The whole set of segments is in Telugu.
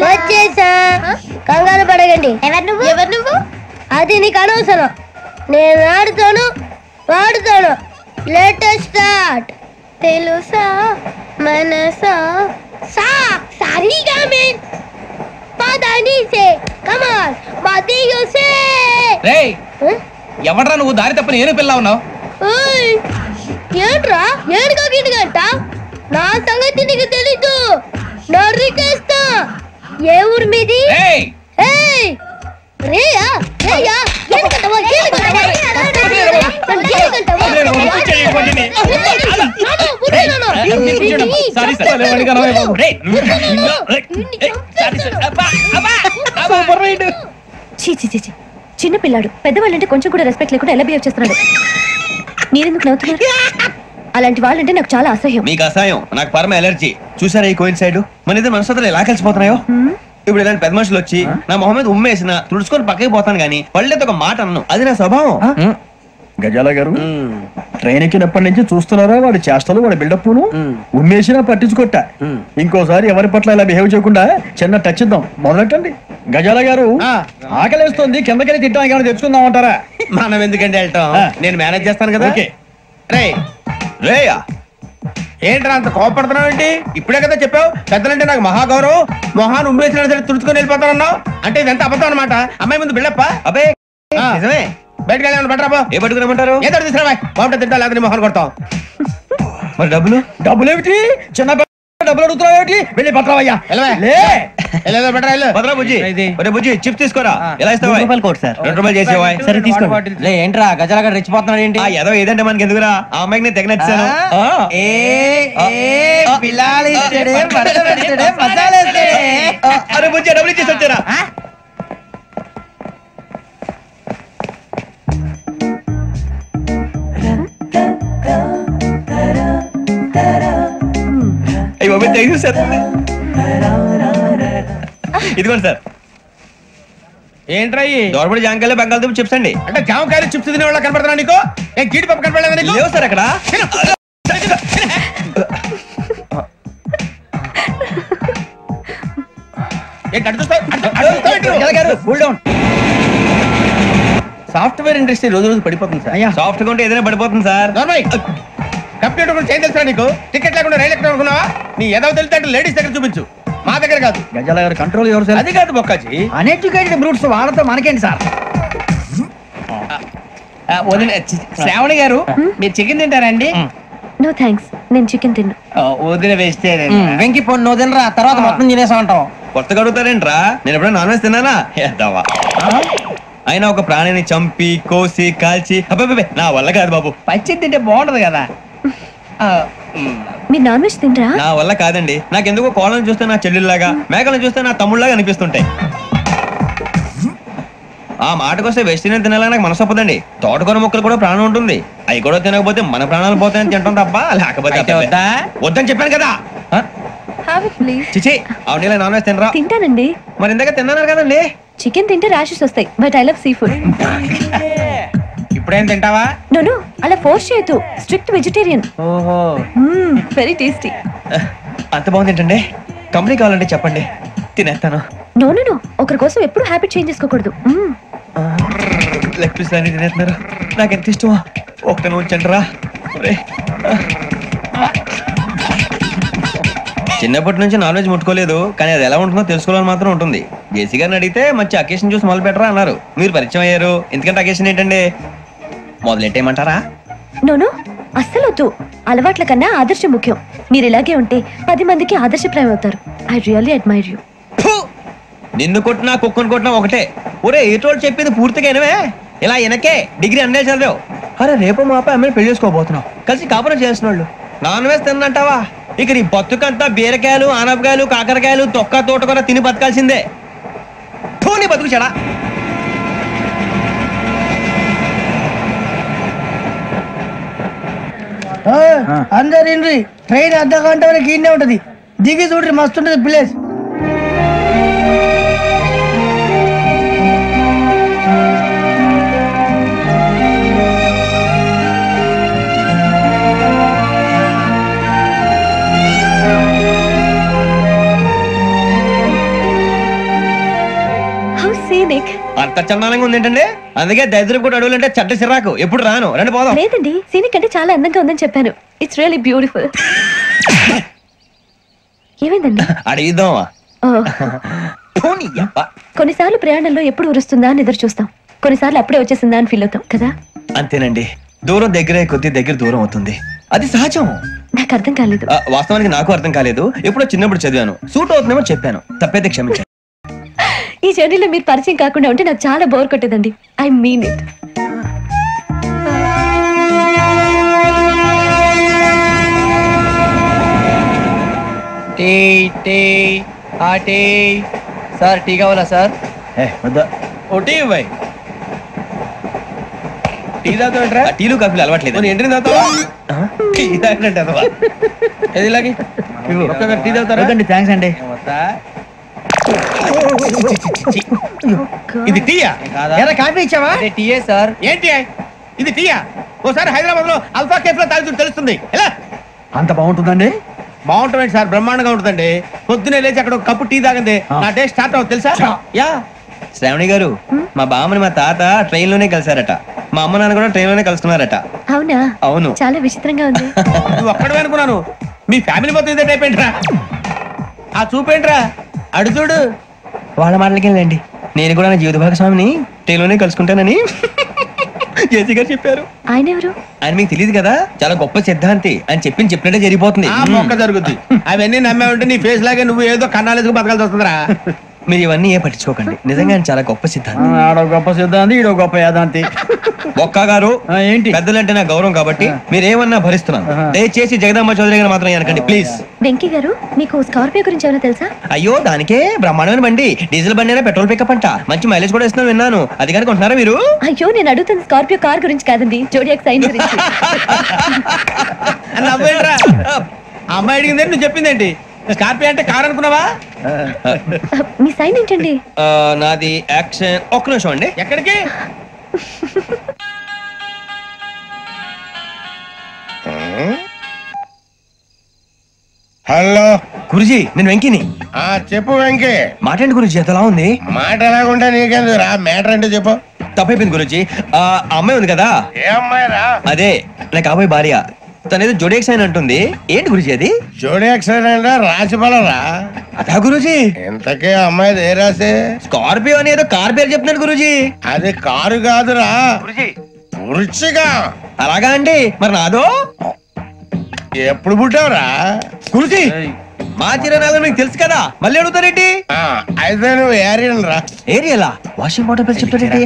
వచ్చేసా, కంగారు పడగండి. ఎవరు నువ్వు? అది నీకు అనవసరం. నేను ఆడుతాను, వాడుతాను. Latest start. తెలుసా మనసా సా సారీగా మెన్ పదని సే కమాన్ మదియో సే. రేయ్ ఎవడ్రా నువ్వు? దారి తప్పని ఏను పిల్ల ఉన్నావు? ఓయ్ ఏంట్రా ఏడుగా గిడుగంట? నా సంగతి నీకు తెలీదు. నరికేస్తా. ఏ ఊరు మీది? ఏయ్ ఏయ్ రేయా రేయా ఏడుగంటవా ఏడుగంటవా చిన్న పిల్లాడు. పెద్దవాళ్ళంటే కొంచెం కూడా రెస్పెక్ట్ లేకుండా ఎలా బిహేవ్ చేస్తున్నాడు. మీరెందుకు నవ్వుతున్నారు? అలాంటి వాళ్ళంటే నాకు చాలా అసహ్యం. మీకు అసహ్యం, నాకు పరమ ఎలర్జీ. చూసారా ఈ కోయిన్సైడ్? మన ఇద్దరు మనసులో ఎలా కలిసిపోతున్నాయో. ఇప్పుడు ఇలాంటి పెద్ద మనుషులు వచ్చి నా మొహం మీద ఉమ్మేసిన తుడుచుకొని పక్కకి పోతాను గానీ పళ్ళేతో ఒక మాట అన్ను. అది నా స్వభావం. గజాల గారు ట్రైన్ ఎక్కినప్పటి నుంచి చూస్తున్నారా వాడి చేష్టలు, వాడి బిల్డప్ ఉమ్మేసినా పట్టించుకోట. ఇంకోసారి ఎవరి పట్ల ఇలా బిహేవ్ చేయకుండా చిన్న టచ్ ఇద్దాం. మొదలెట్టండి. గజాల గారు ఆకలేస్తుంది, కిందకెళ్ళి తింటాం, ఏమైనా తెచ్చుకుందాం అంటారా? మనం ఎందుకంటే వెళ్తాం, నేను మేనేజ్ చేస్తాను కదా. రే రేయా ఏంట్రా అంత కోపడుతున్నావు ఏంటి? ఇప్పుడే కదా చెప్పావు పెద్దలంటే నాకు మహాగౌరవం, మొహాన్ని ఉమ్మేసిన సరే తుడుచుకొని వెళ్ళిపోతానన్నావు. అంటే ఇదంతా అబద్ధం అనమాట. అమ్మాయి ముందు బిల్డప్ప. అబ్బాయి నిజమే. బయటకు వెళ్ళి బట్టరా. ఏ పట్టుకురమ్మంటారు? ఏదో తీసుకురా. బాగుంటుంది తింటా, లేకపోతే మొహాన్ని కొడతాం. మరి డబ్బులు? డబ్బులు ఏమిటి? చిన్న డబ్బులు అడుగుతున్నావు ఏమిటి? వెళ్ళి పట్టరావయ్యా. బుజ్జి చిప్స్ తీసుకోరా. ఎలా ఇస్తావా? ₹2 చేసేవా? సరే తీసుకోండి. ఏంట్రా గజాలగా రెచ్చిపోతున్నాడు ఏంటి? ఏదో ఏదంటే మనకి ఎందుకురా? ఆ అమ్మాయికి నేను తెగ నచ్చాను. అరే బుజ్జి డబ్బులు ఇచ్చేసి వచ్చారా? ఇదిగోండి సార్. ఏంట్రా దోరబడి జామకాయలు బంగాళదుంప చిప్స్ అండి. అంటే జామకాయలు చిప్స్ తినే వాళ్ళ కనపడుతున్నా నీకు? గీడి పప్పు కనపడలేదు నీకు? లేవు సార్ అక్కడ. సాఫ్ట్వేర్ ఇండస్ట్రీ రోజు రోజు పడిపోతుంది సార్. సాఫ్ట్ గా ఉంటే ఏదైనా పడిపోతుంది సార్. కంప్యూటర్ కూడా చేంజ్ తెలుసా నీకు? టికెట్ లేకుండా రైలు ఎక్కడ అనుకున్నావా? నీ ఏదో తెలితే లేడీస్ దగ్గర చూపించు, మా దగ్గర కాదు. గజాల గారు కంట్రోల్ ఎవరు సార్? అది కాదు బొక్కాజీ, అన్ఎడ్యుకేటెడ్ బ్రూట్స్ వాళ్ళతో మనకేంటి సార్? శ్రావణి గారు మీరు చికెన్ తింటారండి? నో థ్యాంక్స్, నేను చికెన్ తిన్నా. వదిన వేస్తే వెంకి పొన్ను నువ్వు తినరా, తర్వాత మొత్తం తినేసా ఉంటాం. కొత్తగా అడుగుతారేంట్రా? నేను ఎప్పుడైనా నాన్ వెజ్ తిన్నానా? ఎద్దావా. అయినా ఒక ప్రాణిని చంపి కోసి కాల్చి అబ్బాయి నా వల్ల కాదు బాబు. పచ్చి తింటే బాగుంటది కదా. మీరు నాన్ వెజ్ తినరా? నా వల్ల కాదండి. నాకెందుకో కోళ్ళని చూస్తే నా చెల్లెల్లాగా, మేకలను చూస్తే నా తమ్ముళ్ళలాగా అనిపిస్తుంటాయి. ఆ మాటకొస్తే వెజిటేరియన్ తినాలని నాకు మనసు ఒప్పదండి. తోటకూర మొక్కలు కూడా ప్రాణం ఉంటుంది. అవి కూడా తినకపోతే మన ప్రాణాలు పోతాయని తింటాం తప్ప లేకపోతే వద్దని చెప్పాను కదా. చిచి అవునీ నాన్ వెజ్ తినరా? తింటానండి. మరి ఇందాక తిన్నాను కదండి. చికెన్ తింటే ర్యాషెస్ వస్తాయి, but I love sea food. ఇప్పుడేం తింటావా? నో అలా ఫోర్స్ చేయొద్దు. Strict vegetarian. ఓహో వెరీ టేస్టీ. అంత బాగుంది ఏంటండి? కంపెనీ కావాలంటే చెప్పండి, తినేస్తాను. నో ఒకరి కోసం ఎప్పుడు హ్యాబిట్ చేంజ్ చేసుకోకూడదు. లెగ్ పీస్ అన్ని తినేస్తున్నారు, నాకు ఎంత ఇష్టమో. ఒకటి ఉంచండి రా. చిన్నప్పటి నుంచి నాన్ వెజ్ ముట్టుకోలేదు, కానీ అది ఎలా ఉంటుందో తెలుసుకోవాలని మాత్రం ఉంటుంది. జేసీ గారిని అడిగితే మంచి అకేషన్ చూసి మొదలు పెట్టరా అన్నారు. మీరు పరిచయం అయ్యారు, ఎందుకంటే అకేషన్ ఏంటండి? మొదలెట్టేయమంటారా? నో అస్సలు వద్దు. అలవాట్ల కన్నా ఆదర్శం ముఖ్యం. మీరు ఇలాగే ఉంటే 10 మందికి ఆదర్శప్రాయం అవుతారు. I really admire you. నిన్ను కొట్టినా కుక్కను కొట్టినా ఒకటే. ఒరే ఏటోళ్ళు చెప్పింది పూర్తిగా వినవే. ఇలా వెనకే డిగ్రీ అన్నే చదివావు. అరే రేపు మా అబ్బాయి అమ్మని పెళ్లి చేసుకోబోతున్నావు, కలిసి కాపురం చేసిన వాళ్ళు. నాన్ వెజ్ తిన్నంటావా? ఇక నీ బతుకంతా బీరకాయలు, ఆనపకాయలు, కాకరకాయలు, తొక్క తోట కూడా తిని బతకాల్సిందే. నీ బతుకు చెడా. అందరు ఇండ్రి, ట్రైన్ అర్ధ గంట వరకు ఇన్నే ఉంటది. దిగి చూడ్రి, మస్తు ఉంటది ప్లేస్. ఉంది ఏంటండి? అందుకే దరిద్రం కూడా అడవులు అంటే చెడ్డ చిరాకు. ఎప్పుడు రాను, రండి పోదాం. లేదండి, సీనిక్ అంటే చాలా అందంగా ఉందని చెప్పాను. It's really beautiful. ఏమైందండి? అడిగిద్దామా? కొన్నిసార్లు ప్రయాణంలో ఎప్పుడు ఉరుస్తుందా అని ఎదురు చూస్తాం, కొన్నిసార్లు అప్పుడే వచ్చేసిందా అని ఫీల్ అవుతాం కదా. అంతేనండి, దూరం దగ్గరే కొద్ది దగ్గర దూరం అవుతుంది, అది సహజం. నాకు అర్థం కాలేదు. వాస్తవానికి నాకు అర్థం కాలేదు, ఎప్పుడో చిన్నప్పుడు చదివాను. సూట్ అవుతుందేమో చెప్పాను, తప్పైతే క్షమించండి. ఈ జర్నీలో మీరు పరిచయం కాకుండా ఉంటే నాకు చాలా బోర్ కొట్టేదండి. I mean it. Sir tea కావాలా సార్? ఒకటి ఇవ్వాయి. టీ తాగుతాంట్రా? టీలు కాఫీలు అలవాట్లేదు. ఏంటి తాగుతావా? టీ తాగినట్టు అదవా? ఏది ఇలాగే ఒక్కొక్కరు టీ తాగుతారా? థ్యాంక్స్ అండి. ఇది టీయా? కాఫీ ఇచ్చావా? టీయే సార్. ఏంటి ఇది టీయా? ఓసారి హైదరాబాద్ లో అల్ఫా కేఫ్ లో తాగుతూ తెలుస్తుంది. ఎలా అంత బాగుంటుందండి? బాగుంటుంది సార్, బ్రహ్మాండంగా ఉంటుందండి. పొద్దునే లేచి అక్కడ ఒక కప్పు టీ తాగండి, నా డే స్టార్ట్ అవుతుంది తెలుసా? యా. శ్రావణి గారు, మా బామ్మని మా తాత ట్రైన్ లోనే కలిసారట, మా అమ్మ నాన్న కూడా ట్రైన్ లోనే కలుసుకున్నారట. అవునా? అవును. చాలా విచిత్రంగా ఉంది. నువ్వు ఒక్కడే అనుకున్నాను, మీ ఫ్యామిలీ మొత్తం ఇదే టైప్ ఏంట్రా? ఆ చూపేంట్రా, అడు చూడు. వాళ్ళ మాటలకి వెళ్ళండి, నేను కూడా నా జీవిత భాగస్వామిని ట్రైన్ లోనే కలుసుకుంటానని జేసీ గారు చెప్పారు. ఆయన ఎవరు? ఆయన మీకు తెలియదు కదా, చాలా గొప్ప సిద్ధాంతి అని చెప్పినట్టే జరిగిపోతుంది. మొక్క జరుగుద్ది. అవన్నీ నమ్మే ఉంటే నీ ఫేస్ లాగే నువ్వు ఏదో కన్నాలేసుకు బతకాల్సి వస్తుందిరా. మీరు ఇవన్నీ ఏ పట్టించుకోకండి, నిజంగా ఆయన చాలా గొప్ప సిద్ధాంతి. ఆడో గొప్ప సిద్ధాంతి, ఈడో గొప్ప యాదాంతి. ఒక్క గారు ఏంటి? పెద్దలంటే నా గౌరవం కాబట్టి మీరేమన్నా భరిస్తున్నాను. దయచేసి జగదాంబ చౌదరి గారు మాత్రం అనకండి ప్లీజ్. వెంకీ గారు, మీకు స్కార్పియో గురించి ఏమైనా తెలుసా? అయ్యో, దానికే బ్రహ్మాండమైన బండి, డీజిల్ బండి అయినా పెట్రోల్ పికప్ అంట, మంచి మైలేజ్ కూడా ఇస్తున్నాను విన్నాను. అది కానీ కొంటున్నారా మీరు? అయ్యో, నేను అడుగుతుంది స్కార్పియో కార్ గురించి కాదండి, జోడియాక్ సైన్ గురించి. నవ్వేంట్రా? అమ్మాయి అడిగిందేంటి, నువ్వు చెప్పిందేంటి? స్కార్పియో అంటే కార్ అనుకున్నావా? మీ సైన్ ఏంటండి? నాది యాక్షన్. ఒక్క నిమిషం అండి. ఎక్కడికి? హలో గురుజీ, నేను వెంకిని. చెప్పు వెంకీ. మాట్లాడండి గురుజీ, ఎంతలా ఉంది? మాట ఎలాగుంటే నీకెందుకు రా, మ్యాటర్ అంటే చెప్పు. తప్పైపోయింది గురుజీ. ఆ అమ్మాయి ఉంది కదా, ఏ అమ్మాయి రా? అదే నా కాబోయే భార్య. తనేదో జోడియాక్ సైన్ అంటుంది. ఏంటి గురుజీ అది? జోడియాక్ సైన్ అంటే రాసి బలరా? అదా గురుజీ. ఇంతకే అమ్మాయి ఏ రాసి? స్కార్పియో అని ఏదో కార్ పేరు చెప్తున్నాడు గురుజీ. అది కారు కాదురా, వృచ్చిగా. అలాగా అండి, మరి నాదో? ఎప్పుడు పుట్టావురా? గురుజీ, మా చిరనాలు మీకు తెలుసు కదా, మళ్ళీ అడుగుతారేంటి? అయితే నువ్వు ఏరియన్ రా. ఏరియలా? వాషింగ్ వాటర్ పేరు చెప్తారేంటి?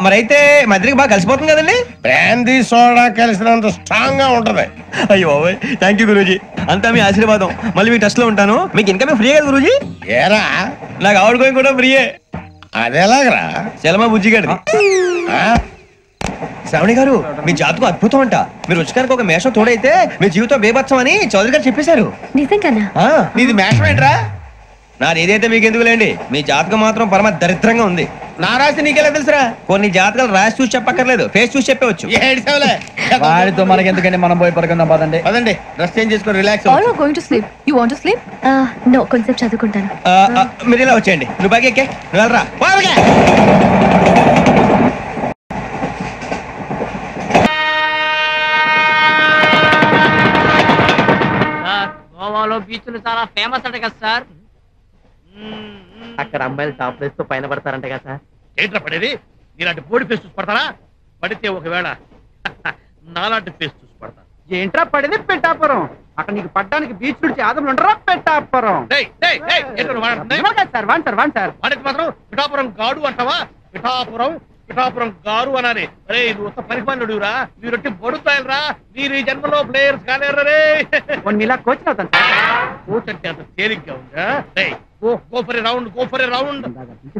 మరైతే మధ్యకి బాగా కలిసిపోతుంది కదండి. బ్రాందీ సోడా కలిసినంత స్ట్రాంగ్ గా ఉంటది. అయ్యో థ్యాంక్ యూ గురూజీ, అంతా మీ ఆశీర్వాదం. మళ్ళీ మీ టెస్ట్ లో ఉంటాను. మీకు ఇంకా ఫ్రీ కదా గురూజీ? ఏరా, నాకు ఆవిడ గోయింగ్ కూడా ఫ్రీయే. అదేలాగరా? చలమా బుజ్జి గారిది. శ్రావణి గారు, మీ జాతకం అద్భుతం అంట. మీరు రుచికారికి ఒక మేషం తోడైతే మీ జీవితం బేబత్సం అని చౌదరి గారు చెప్పేశారు. నిజంగానా? నీది మేషం ఏంట్రా? నాది ఏదైతే మీకు ఎందుకు లేండి, మీ జాతకం మాత్రం పరమ దరిద్రంగా ఉంది. నా రాసి నీకెలా తెలుసురా? కొన్ని జాతకాలు రాసి చూసి చెప్పక్కర్లేదు, ఫేస్ చూసి చెప్పవచ్చు. వాడితో మనకి ఎందుకంటే మనం పోయి పడుకుందాం పదండి. పదండి, డ్రెస్ చేంజ్ చేసుకొని relax. All are going to sleep. You want to sleep? No, కొంచెం చదువుకుంటాను. మీరు ఇలా వచ్చేయండి. నువ్వు బాగా ఎక్కే, నువ్వు వెళ్ళరా. గోవాలో బీచ్లు చాలా ఫేమస్ అంట కదా సార్. అక్కడ అమ్మాయిలు టాప్ ప్లేస్ తో పైన పడతారంట కదా సార్. ఏంట్రా పడేది? ఇలాంటి బోడి ఫేస్ చూసి పడతారా? పడితే ఒకవేళ నాలాంటి ఫేస్ చూసి పడతా. ఏంట్రా పడేది? పెట్టాపురం. అక్కడ నీకు పడ్డానికి బీచ్ నుంచి ఆదములు ఉండరా? పెట్టాపురం సార్. పడితే మాత్రం పిఠాపురం గాడు అంటావా? పిఠాపురం గారు అనాలి. అరే నువ్వు ఒక్క పరిమాణుడురా, మీరొట్టి బడుతాయలరా. మీరు ఈ జన్మలో ప్లేయర్స్ కాలేరే. ఇలా కోచ్ అవుతాను సార్. కోచ్ అంటే అంత తేలిగ్గా ఉందా? Go for a round.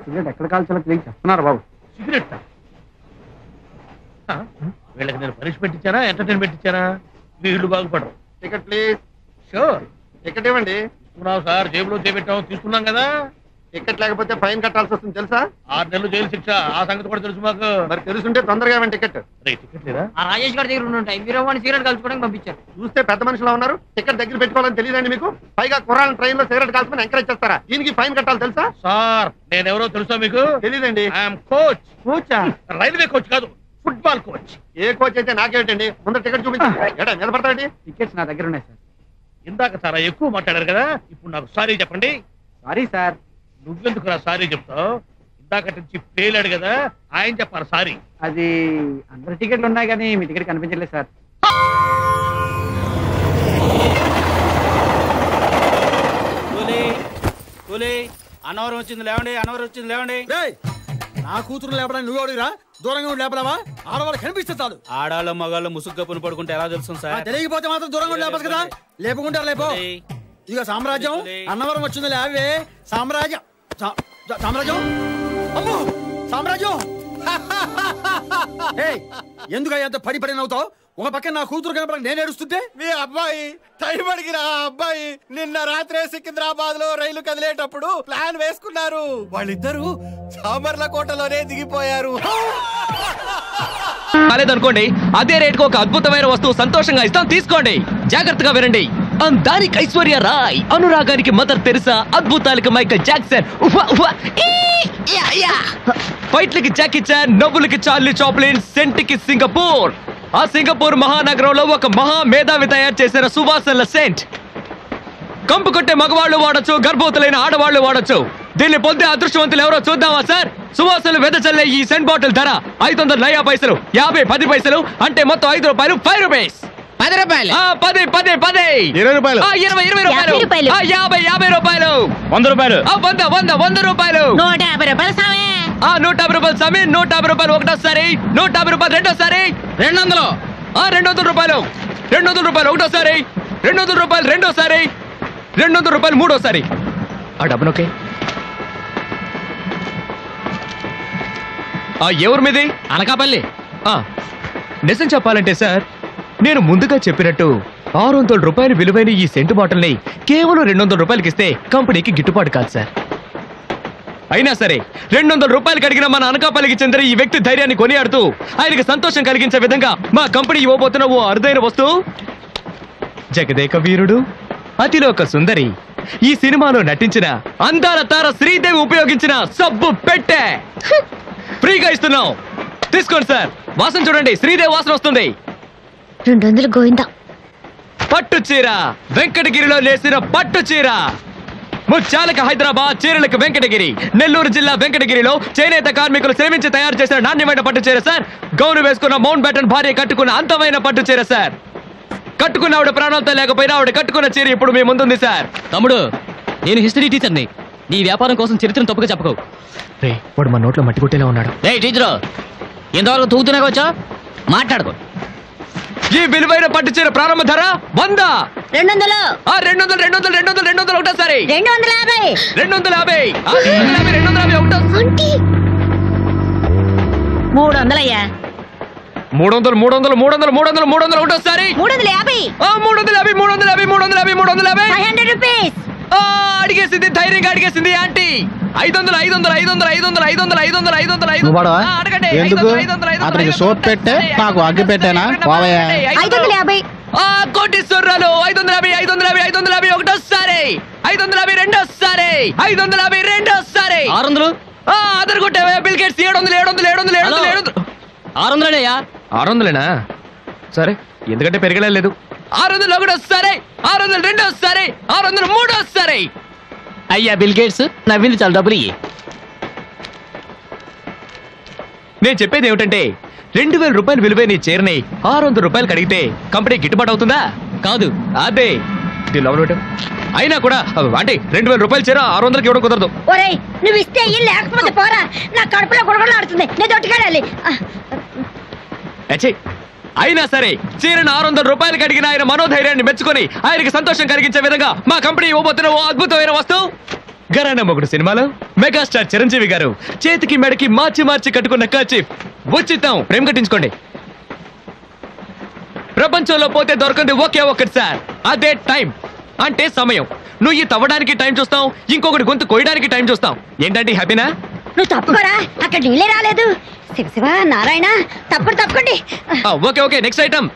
Cigarette ఎక్కడ కాల్చాలో చెప్తున్నారు బాబు. సిగరెట్ వీళ్ళకి నేను పనిష్మెంట్ ఇచ్చానా, ఎంటర్టైన్మెంట్ ఇచ్చానా? వీళ్ళు బాగుపడరు. Ticket please. షూర్. టికెట్ ఇవ్వండి. తీసుకున్నావు సార్, జేబులో చేపెట్టావు, తీసుకున్నాం కదా. టికెట్ లేకపోతే ఫైన్ కట్టాల్సి వస్తుంది తెలుసా? 6 నెలలు జైలు శిక్ష. ఆ సంగతి కూడా తెలుసు మాకు. మరి తెలుసుంటే తొందరగా ఇవ్వండి టికెట్. టికెట్ లేదా? ఆ రాజేష్ గారి దగ్గర ఉంటాయి. మీరు సిగరెట్ కలుసుకోవడానికి పంపించారు. చూస్తే పెద్ద మనుషులు ఉన్నారు. టికెట్ దగ్గర పెట్టుకోవాలని తెలియదండి మీకు? పైగా కుర్రాళ్ళని ట్రైన్ లో సిగరెట్ కాల్చుకొని ఎంకరేజ్ చేస్తారా? దీనికి ఫైన్ కట్టాలి తెలుసా? సార్ నేనెవరో తెలుసా మీకు? తెలియదండి. I'm coach. కోచా? రైల్వే కోచ్ కాదు, ఫుట్బాల్ కోచ్. ఏ కోచ్ అయితే నాకేమిటండి? ముందు టికెట్ చూపించండి. నిలబడతాండి. టికెట్స్ నా దగ్గర ఉన్నాయి సార్. ఇందాక చాలా ఎక్కువ మాట్లాడారు కదా, ఇప్పుడు నాకు సారీ చెప్పండి. Sorry sir. నువ్వెందుకు సారీ చెప్తావు? ఇందాక నుంచి పేలాడు కదా, ఆయన చెప్పారు సారీ. అది అందరి టికెట్లు ఉన్నాయి కానీ మీ టికెట్ కనిపించలేదు సార్. అనవరం వచ్చింది లేవండి, అనవరం వచ్చింది లేవండి. నా కూతురు లేపడానికి నువ్వు అడిగిరా? దూరంగా ఉండి లేపలేవా? ఆడవాళ్ళు కనిపిస్తే చాలు. ఆడాళ్ళు మగాళ్ళు ముసుగు కప్పును పడుకుంటే ఎలా తెలుసు సార్? తెలియకపోతే మాత్రం దూరంగా ఉండి లేపచ్చు కదా. లేపుకుంటారు లేపో. ఇక సామ్రాజ్యం అన్నవరం వచ్చింది లేవే. సామ్రాజ్యం సామ్రాజ్యం అమ్మో సామ్రాజ్యం. ఎందుకయ్యా అంత పడి నవ్వుతావు? ఒక పక్కన నా కూతురు కనపడ నేను ఏడుస్తుంటే మీ అబ్బాయి టైం అడిగిన అబ్బాయి నిన్న రాత్రే సికింద్రాబాద్ లో రైలు కదిలేటప్పుడు ప్లాన్ వేసుకున్నారు. వాళ్ళిద్దరూ సామర్లకోటలోనే దిగిపోయారు. కాలేదనుకోండి, అదే రేటుకు ఒక అద్భుతమైన వస్తువు సంతోషంగా ఇస్తాం, తీసుకోండి. జాగ్రత్తగా వినండి. అందానికి ఐశ్వర్య రాయ్, అనురాగానికి మదర్ తెరిసా, అద్భుతాలకి మైకల్ జాక్సన్, ఫైట్లకి జాకీ చాన్, నవ్వులకి చార్లీ చాప్లిన్, సెంట్కి సింగపూర్. ఆ సింగపూర్ మహానగరంలో ఒక మహా మేధావి తయారు చేసిన సువాసనల సెంట్. కంపు కొట్టే మగవాళ్ళు వాడచ్చు, గర్భవతులైన ఆడవాళ్లు వాడచ్చు. దీన్ని పొందే అదృష్టవంతులు ఎవరో చూద్దామా సార్? సువాసనలు వెదచల్లే ఈ సెంట్ బాటిల్ ధర 500 నయా పైసలు, 50 10 పైసలు, అంటే మొత్తం 5 రూపాయలు. 5 రూపీస్. 10 రూపాయలు. 10 10 10 20 రూపాయలు. 20 రూపాయలు. 50 రూపాయలు. 100 రూపాయలు. 100 రూపాయలు. 150 రూపాయలు సామే. 150 రూపాయలు సామి. 150 రూపాయలు ఒకటోసారి, 150 రూపాయలు రెండోసారి, 200. 200 రూపాయలు. 200 రూపాయలు ఒకటోసారి, 200 రూపాయలు రెండోసారి, 200 రూపాయలు మూడోసారి. ఆ డబ్బునొకే ఎవరి మీది? అనకాపల్లి. నిజం చెప్పాలంటే సార్, నేను ముందుగా చెప్పినట్టు 600 రూపాయలు విలువైన ఈ సెంటు బాటిల్ని కేవలం 200 రూపాయలకి ఇస్తే కంపెనీకి గిట్టుబాటు కాదు సార్. అయినా సరే 200 రూపాయలు అడిగిన మన అనకాపల్లికి చెందిన ఈ వ్యక్తి ధైర్యాన్ని కొనియాడుతూ ఆయనకి సంతోషం కలిగించే విధంగా మా కంపెనీ ఇవ్వబోతున్న ఓ అరుదైన వస్తువు, జగదేక వీరుడు, అతిలోక సుందరి, ఈ సినిమాలో నటించిన అందాల తార శ్రీదేవి ఉపయోగించిన సబ్బు పెట్టె ఫ్రీగా ఇస్తున్నాం. తీసుకోండి సార్. వాసన చూడండి, శ్రీదేవి వాసన వస్తుంది. 200 గోయిందా. పట్టు చీర, వెంకటగిరిలో నేసిన పట్టు చీర. ముత్యాలకు హైదరాబాద్, చీరలకు వెంకటగిరి. నెల్లూరు జిల్లా వెంకటగిరిలో చేనేత కార్మికులు శ్రమించి తయారు చేసిన నాణ్యమైన పట్టు చీర సార్. గౌను వేసుకున్న మౌంట్ బ్యాటన్ భార్య కట్టుకున్న అంతమైన పట్టు చీర సార్. కట్టుకున్న ఆవిడ ప్రాణాలతో లేకపోయినా ఆవిడ కట్టుకున్న చీర ఇప్పుడు మీ ముందుంది సార్. తమ్ముడు, నేను హిస్టరీ టీచర్ని. నీ వ్యాపారం కోసం చరిత్రను తప్పుగా చెప్పకు. రే, వాడు మా నోట్లో మట్టి కొట్టేలా ఉన్నాడు. రే టీచరు, ఎంతవరకు తూగుతున్నాగా వచ్చా మాట్లాడుకో. ఈ విలువైన పట్టు చీర ప్రారంభ ధర 100. 200. 200 200 200 200 ఒకటోసారి. 250. 250. 250 ఒకటో. 300 అయ్యా. 300 300 300 300 300 ఒకటోసారి. 350. 350 350 350 350. 500 రూపీస్. అడిగేసింది, ధైర్యంగా అడిగేసింది ఆంటీ. 500 500 500 500 500 500 500 అడగండి. ఎందుకు అతనికి సోప్ పెట్టే నాకు అగ్గి పెట్టేనా? 550. కోటీశ్వరరాలు. 550 550 550 ఒకటోసారి. 550 రెండోసారి. 550 రెండోసారి. 600. అదర్ కొట్టే బిల్ గేట్స్. 700 700 700 700 600. 600. సరే, ఎందుకంటే పెరగలేదు. 600 ఒకటోసారి. 600 రెండోసారి. 600 మూడోసారి. అయ్యా బిల్ గేట్స్, నవ్వింది చాలా డబ్బులు ఇయ్యి. నేను చెప్పేది ఏమిటంటే 2000 రూపాయలు విలువైన ఈ చీరని 600 రూపాయలు అడిగితే కంపెనీ గిట్టుబాటు అవుతుందా? కాదు. అదే అయినా కూడా అంటే 2000 రూపాయల చీర 600కి ఇవ్వడం కుదరదు. ఒరేయ్, నువ్వు ఇస్తే లేకపోతే పోరా. నా కడుపులో గుడగొడలాడుతుంది. నేను దొట్టుకెళ్ళాలి. అయినా సరే చీరను 600 రూపాయలకి అడిగిన ఆయన మనోధైర్యాన్ని మెచ్చుకొని ఆయనకి సంతోషం కలిగించే విధంగా మా కంపెనీ ఇవ్వబోతున్న ఓ అద్భుతమైన వస్తువు. గరానా మొగుడు సినిమాలో మెగాస్టార్ చిరంజీవి గారు చేతికి మెడకి మార్చి మార్చి కట్టుకున్న కర్చీఫ్ ఉచితం. ప్రేమ కట్టించుకోండి. ప్రపంచంలో పోతే దొరకంది ఒకే ఒక్కటి సార్, అదే టైం. అంటే సమయం. నువ్వు ఈ తవ్వడానికి టైం చూస్తాం, ఇంకొకటి గొంతు కొయ్యడానికి టైం చూస్తాం. ఏంటంటే హ్యాపీనా? నువ్వు తప్పుకోరా, అక్కడ నీళ్ళే రాలేదు. శివ నారాయణ తప్పకండి. Okay next item.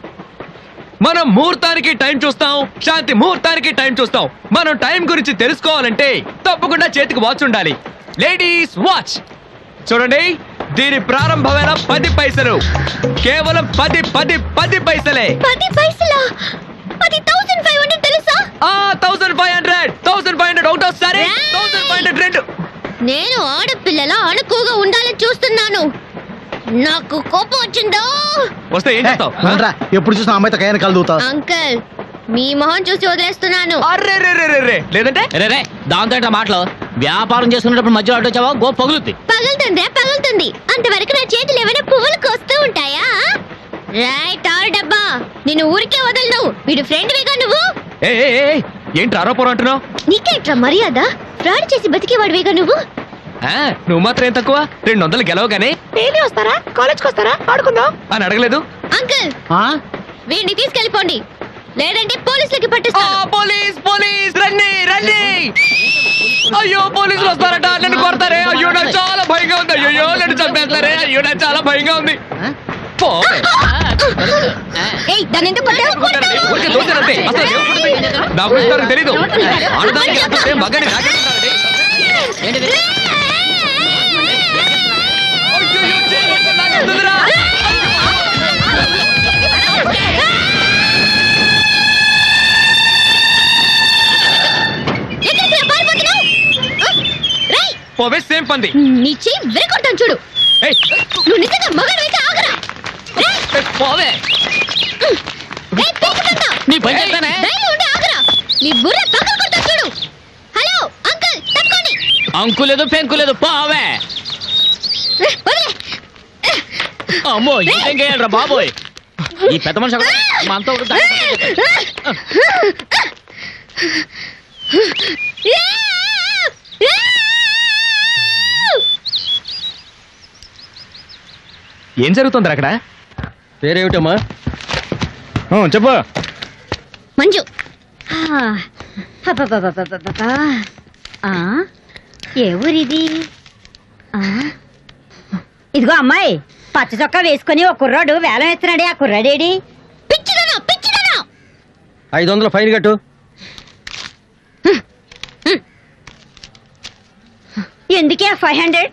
మనం ముహూర్తానికి టైం చూస్తాం, శాంతి ముహూర్తానికి టైం చూస్తాం. మనం టైం గురించి తెలుసుకోవాలంటే తప్పకుండా చేతికి వాచ్ ఉండాలి. లేడీస్ వాచ్ చూడండి, దీని ప్రారంభమైన 10 పైసలు, కేవలం 10 పైసలే. 10 పైసలా? అది 1500 తెలుసా? 1500 ఒకటో సరే, 1500 రెండు. నేను ఆడపిల్లల అణుకుగా ఉండాలని చూస్తున్నాను. నాకు కోపం వచ్చిందో వస్తే ఏం చేస్తావు? ఎప్పుడు చూసిన అమ్మాయితో కయ్యాన్ని కలుగుతా. అంకల్, మీ మొహం చూసి వదిలేస్తున్నాను. లేదంటే దాంతో మాటలు వ్యాపారం చేసుకునేటప్పుడు మధ్యలో అడ్డొచ్చావా గో పగులుద్ది. పగులుతుంది. అంతవరకు నా చేతులు ఏమైనా పువ్వులు కోస్తూ ఉంటాయా? రైట్ ఆర్ డబ్బా, నేను ఊరికే వదలను. వీడు ఫ్రెండ్ వేగా నువ్వు. ఏంటి ఆరోపణ అంటున్నావు? నీకేట్రా మర్యాద? ఫ్రాడ్ చేసి బతికేవాడివేగా నువ్వు. నువ్వు మాత్రం ఏం తక్కువ? 200 గెలవగానే డైలీ వస్తారా, కాలేజ్కి వస్తారా, ఆడుకుందాం అని అడగలేదు. అంకుల్, వీడిని తీసుకెళ్ళిపోండి, లేదంటే పోలీసులకి పట్టిస్తాను. పోలీస్ రండి. అయ్యో పోలీసులు వస్తారట, నన్ను కొడతారే. అయ్యో నాకు చాలా భయంగా ఉంది. అయ్యో నన్ను చంపేస్తారే. అయ్యో నాకు చాలా భయంగా ఉంది. నా గురించి తెలీదు. ఆడదానికి మగని పోవే సేమ్ పంది. నీ చెయ్యి విరగొడతాను చూడు. నువ్వు నిజంగా మగాడివైతే ఆగరా. పోవే నీ పని చెప్తానే. ఆగరా, నీ బుర్ర పక్కన కొడతాను చూడు. హలో అంకుల్, తప్పుకోండి. అంకు లేదు పెంకు లేదు, పోవే. అమ్మో ఇంకేం చేయాలరా బాబోయ్, ఈ పెద్ద మనిషి మనతో ఏం జరుగుతుంది అక్కడ? పేరేమిటమ్మా? చెప్పు. మంజు. ఏ ఊరిది? ఇదిగో అమ్మాయి, పచ్చ చొక్కా వేసుకుని ఒక కుర్రాడు వేలం వేస్తున్నాడే, ఆ కుర్రాడేడి? పిచ్చిదనా 500 ఫైన్ కట్టు. ఎందుకే 500?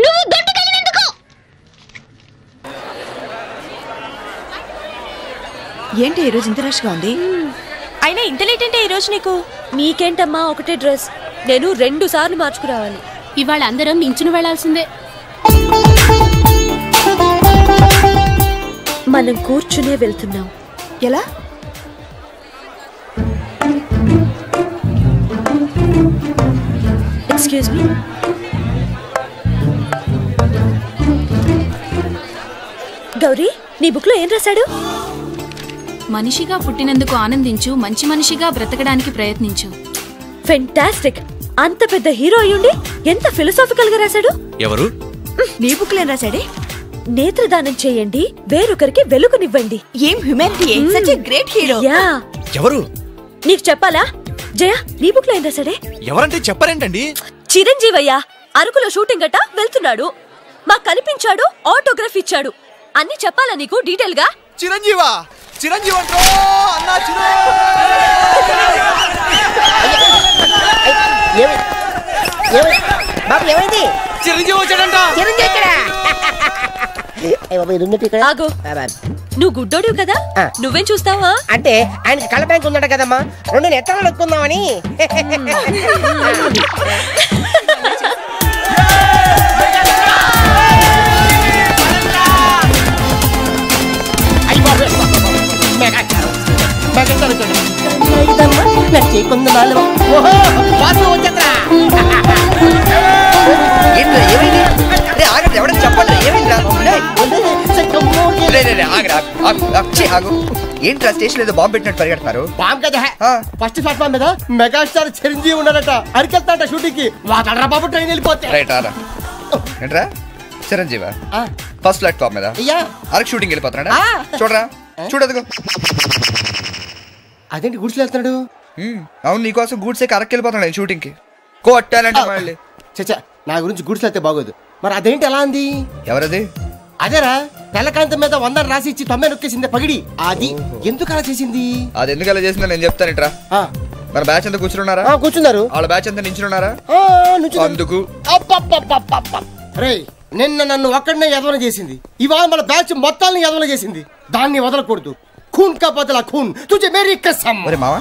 నువ్వు దొడ్డుకెళ్ళినందుకు. ఏంటి ఈరోజు ఇంత రష్గా ఉంది? అయినా ఇంత లేట్ అంటే ఈరోజు నీకు? నీకేంటమ్మా ఒకటే డ్రెస్, నేను 2 సార్లు మార్చుకురావాలి. ఇవాళ అందరం నించుని వెళ్లాల్సిందే. మనం కూర్చునే వెళ్తున్నాం. ఎలా? Excuse me. గౌరీ, నీ బుక్ లో ఏం రాశాడు? మనిషిగా పుట్టినందుకు ఆనందించు, మంచి మనిషిగా బ్రతకడానికి ప్రయత్నించు. ఫెంటాస్టిక్. అంత పెద్ద హీరో అయ్యుండి ఎంత ఫిలసాఫికల్ గా రాశాడు. ఎవరు? నీ బుక్ లో ఏం రాశాడే? నేత్రదానం చేయండి, వేరొకరికి వెలుగునివ్వండి. ఏం humanity, such a great hero. Yeah. ఎవరు? నీకు చెప్పాలా? జయ, నీ బుక్ లో ఏం రాశాడే? ఎవరంటే చెప్పరేంటండి? చిరంజీవయ్య అరకులో షూటింగ్ గట వెళ్తున్నాడు, మాకు కనిపించాడు, ఆటోగ్రాఫ్ ఇచ్చాడు. అన్ని చెప్పాలా నీకు డీటెయిల్ గా? చిరంజీవా? చిరంజీవి అంటారు అన్నా. చిరంజీవి వచ్చాడంట. ఆగు, నువ్వు గుడ్డోడివి కదా, నువ్వేం చూస్తావా? అంటే ఆయనకి కళ్ళ బ్యాంక్ ఉందట కదమ్మా, 2 నెత్తలు నొక్కుందామని. ఏంట్రా స్టేషన్ ఏదో బాంబు పెట్టినట్టు పరిగెడతారు? బాంబు కదా, ఫస్ట్ ప్లాట్ఫామ్ మీద మెగాస్టార్ చిరంజీవి ఉన్నారట, అరికెళ్తాట షూటింగ్ కి. వాడరా బాబు, ట్రైన్ వెళ్ళిపోతే. రైట్ ఆరా. ఏంట్రా చిరంజీవా ఫస్ట్ ప్లాట్ఫామ్ మీద అరకు షూటింగ్ వెళ్ళిపోతున్నాడా? చూడరా చూడదుగో. అదేంటి గుడిసెలు వెళ్తున్నాడు? అవును నీకోసం గూడ్సే కరెక్ట్ వెళ్ళిపోతాను షూటింగ్ కి కొట్టానంటే మళ్ళీ. చచ్చా నా గురించి గుడిసెలు అయితే బాగోదు. మరి అదేంటి ఎలా అంది? ఎవరది? అదేరా తెల్లకాంతం మీద 100 రాసి ఇచ్చి 90 నొక్కేసింది పగిడి. అది ఎందుకు అలా చేసింది? అది ఎందుకు అలా చేసిందో నేను చెప్తానిట్రా. మన బ్యాచ్ అంతా కూర్చున్నారా? కూర్చున్నారు. వాళ్ళ బ్యాచ్ అంతా నించున్నారా? అందుకు రే నిన్న నన్ను ఒక్కడనే ఎదవన చేసింది, ఇవాళ మన బ్యాచ్ మొత్తాన్ని ఎదవన చేసింది. దాన్ని వదలకూడదు. ఖూన్ కా బదలా ఖూన్ తుజే మేరీ కసమ్. ఒరే మావా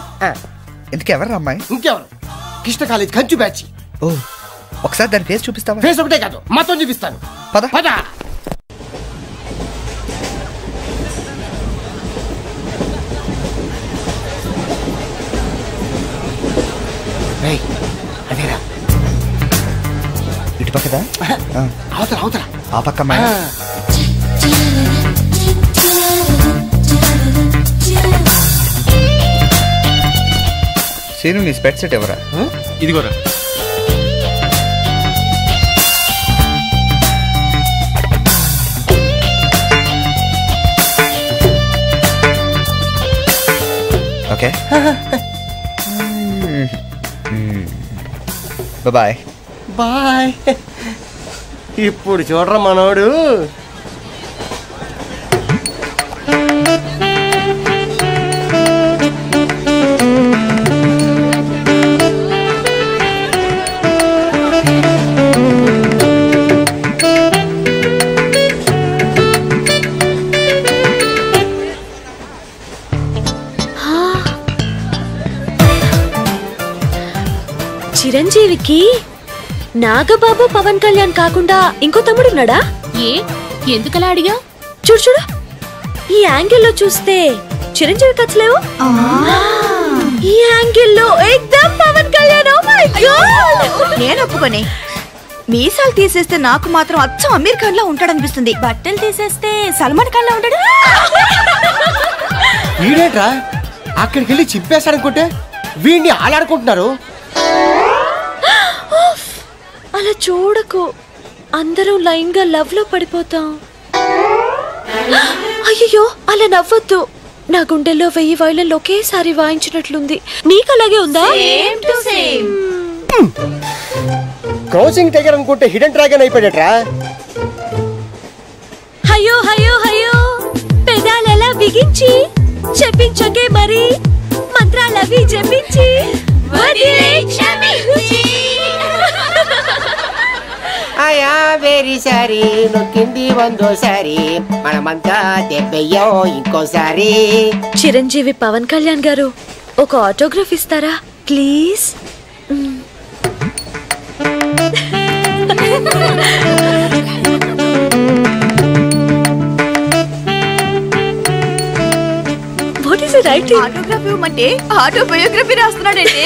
ఎందుకు ఎవరు అమ్మాయి? ఇంకెవరు? కృష్ణ కాలేజ్ కంచు బ్యాచ్. ఓ ఒకసారి దాని ఫేస్ చూపిస్తావా? ఫేస్ ఒకటే కాదు మొత్తం చూపిస్తాను. పద పద. అదేరా ఇటు పక్కదా? అవతల అవతల ఆ పక్క సీను నీ స్పెట్ సెట్ ఎవరా? ఇదిగోరా. Okay bye bye. ఇప్పుడు చూడరా మనోడు. చిరంజీవికి నాగబాబు పవన్ కళ్యాణ్ కాకుండా ఇంకో తమ్ముడున్నాడా? ఎందుకలా అడిగా? చూడు చూడు, ఈ యాంగిల్లో చూస్తే చిరంజీవి కచ్చలేవు, ఈ యాంగిల్లో ఏకదమ్ Pawan Kalyan. Oh my god, నేను ఒప్పుకోనే. మీసాలు తీసేస్తే నాకు మాత్రం అచ్చం అమీర్ ఖాన్ లా ఉంటాడనిపిస్తుంది. బట్టలు తీసేస్తే సల్మాన్ ఖాన్ లా ఉంటాడు. వీడేట్రా అక్కడికి వెళ్ళి చింపేశాడనుకుంటే వీడిని ఆలాడుకుంటున్నారు. అలా చూడకు, అందరూ లైన్ గా లవ్ లో పడిపోతాం. అయ్యో అలా నవ్వొద్దు, నా గుండెల్లో 1000 వైలన్లు ఒకేసారి వాయించినట్లుంది. నీకు అలాగే ఉందా? క్రాసింగ్ టైగర్ అనుకుంటే హిడెన్ డ్రాగన్ అయిపోయాడట్రా. అయ్యో అయ్యో అయ్యో, పెదాలెలా బిగించి చెప్పించకే మరి, మంత్రాలవి జపించి ఆయా వెరీ సారీ నొక్కింది 100సారి, మనమంతా దెబ్బయ్యాం ఇంకోసారి. చిరంజీవి పవన్ కళ్యాణ్ గారు ఒక ఆటోగ్రాఫ్ ఇస్తారా please? What is it writing? Autograph ఇవ్వమంటే ఆటోబయోగ్రఫీ రాస్తున్నాడంటే.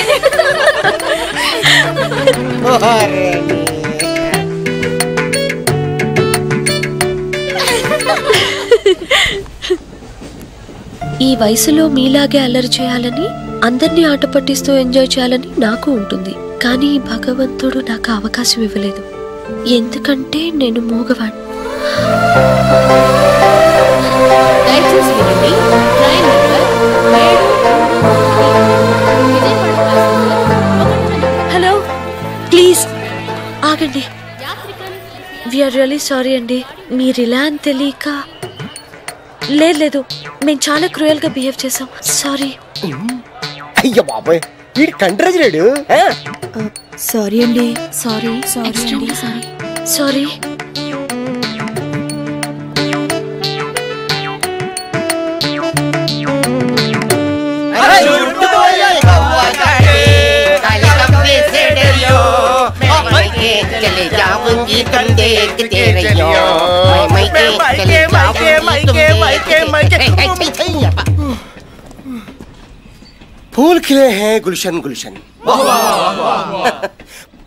ఈ వయసులో మీలాగే అల్లరి చేయాలని, అందరినీ ఆట పట్టిస్తూ ఎంజాయ్ చేయాలని నాకు ఉంటుంది. కానీ భగవంతుడు నాకు అవకాశం ఇవ్వలేదు, ఎందుకంటే నేను మూగవాణ్ణి. హలో ప్లీజ్ ఆగండి. వీఆర్ రియలీ సారీ అండి, మీరు ఇలా అని తెలియక. లేదు మేము చాలా క్రూయల్ గా బిహేవ్ చేసాం, సారీ. అయ్యో బాబాయ్ వీడి కంట్రేజ్ లేడు. సారీ అండి. Sorry sorry. चले जाऊंगी तुम देखते रहियो फूल खिले हैं गुलशन गुलशन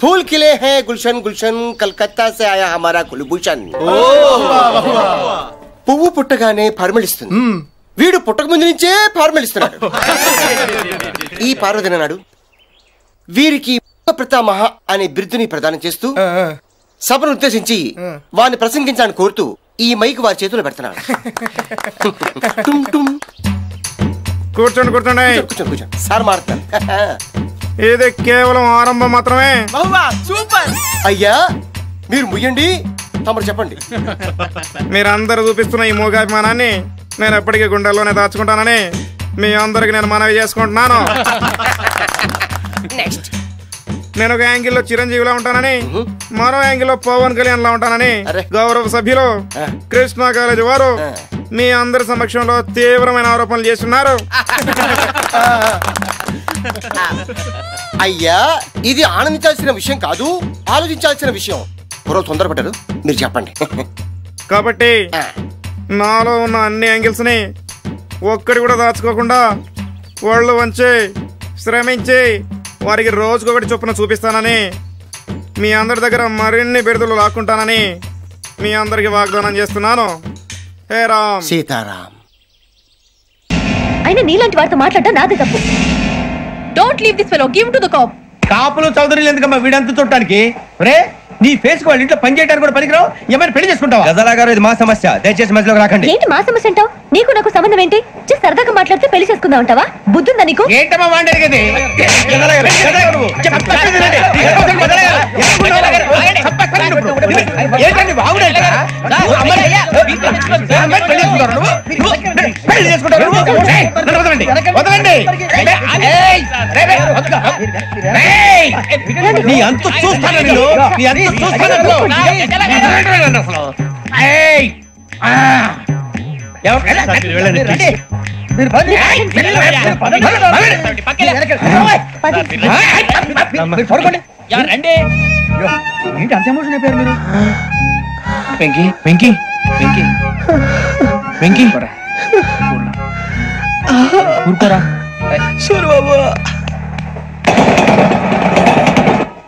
फूल खिले हैं गुलशन गुलशन कलकत्ता से आया हमारा कुलभूषण పువ్వు పుట్టగానే పరిమళిస్తుంది వీడు పుట్టక ముందు నుంచే పరిమళిస్తున్నాడు ఈ పార్వదిన నాడు వీరికి ప్రతామహ అనే బిరుదుని ప్రదానం చేస్తూ సభను ఉద్దేశించి వారిని ప్రసంగించాలని కోరుతూ ఈ మైక్ వారి చేతిలో పెడుతున్నాడు కూర్చోండి కూర్చోండి కూర్చోండి సార్ మారుతాను. ఇది కేవలం ఆరంభం మాత్రమే. సూపర్ అయ్యా, మీరు ముయ్యండి, తమరు చెప్పండి. మీరందరూ చూపిస్తున్న ఈ మూగాభిమానాన్ని నేను ఎప్పటికీ గుండెల్లోనే దాచుకుంటానని మీ అందరికి నేను మనవి చేసుకుంటున్నాను. నేను ఒక యాంగిల్లో చిరంజీవిలా ఉంటానని, మరో యాంగిల్లో పవన్ కళ్యాణ్ లా ఉంటానని గౌరవ సభ్యులు కృష్ణా కాలేజీ వారు మీ అందరి సమక్షంలో తీవ్రమైన ఆరోపణలు చేస్తున్నారు. అయ్యా, ఇది ఆనందించాల్సిన విషయం కాదు, ఆలోచించాల్సిన విషయం. ఎవరో తొందరపడ్డారు, మీరు చెప్పండి. కాబట్టి నాలో ఉన్న అన్ని యాంగిల్స్ ని ఒక్కడి కూడా దాచుకోకుండా ఒళ్ళు వంచి శ్రమించి వారికి రోజుకొకటి చొప్పున చూపిస్తానని, మీ అందరి దగ్గర మరిన్ని బిరుదులు లాక్కుంటానని మీ అందరికి వాగ్దానం చేస్తున్నాను. హే రామ్ సీతారాం. అయినా నీలాంటి వారితో మాట్లాడటం నాదే తప్పు. Don't leave this fellow, give to the cop. కాపులు చౌదరులు ఎందుకమ్మా వీడంతా చూడటానికి? రే, నీ ఫేస్ వాళ్ళ ఇంట్లో పని చేయడానికి కూడా పనికిరావు. ఏమైనా పెళ్లి చేసుకుంటావా? గజాలా గారు, ఇది మా సమస్య, దయచేసి మధ్యలోకి రాకండి. ఏంటి మా సమస్య అంటావు? నీకు నాకు సంబంధం ఏంటి? జస్ట్ సరదాగా మాట్లాడితే పెళ్లి చేసుకుందాం అంటావా? బుద్ధుందా నీకు? ఏంటమ్మా వాడేది? నీ అంత చూస్తాను నేను, నీ అంత ఏంటి అంత ఎమోషన్ అయిపోయారు మీరు? వెంకీ వెంకీ వెంకీ వెంకీ ఊరుకోరా.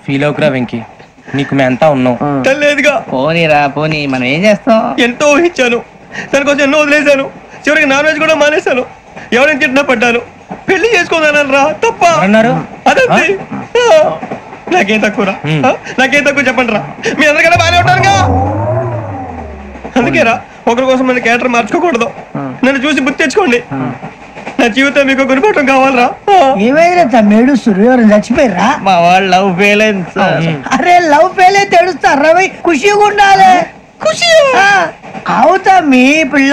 ఫీల్ అవుకురా వెంకీ, నీకు మేమంతా ఉన్నాం. లేదుగా పోనీరా పోనీ, మనం ఏం చేస్తాం? ఎంతో ఊహించాను, దానికోసం ఎన్నో వదిలేశాను, చివరికి నాన్ వెజ్ కూడా మానేశాను. ఎవరైనా తిట్టినా పడ్డాను, పెళ్లి చేసుకోదానని రా తప్ప అన్నారు. అదంతే, నాకేం తక్కువరా, నాకేం తక్కువ చెప్పండి రా. మీ అందరికన్నా బాగానే ఉంటారుగా. అందుకేరా ఒకరి కోసం మన క్యారెక్టర్ మార్చుకోకూడదు. నన్ను చూసి గుర్తు తెచ్చుకోండి. నా జీవితం మీకు గురిపటం కావాలరా. ఏమైనా తమ్మేడు ఎవరు చచ్చిపోయిరా? మా వాళ్ళు లవ్ ఫెయిల్ అయింది సార్. అరే లవ్ ఫెయిల్ అయితే ఏడుస్తారా? ఖుషిగా ఉండాలి. ఖుషి అవుతా. మీ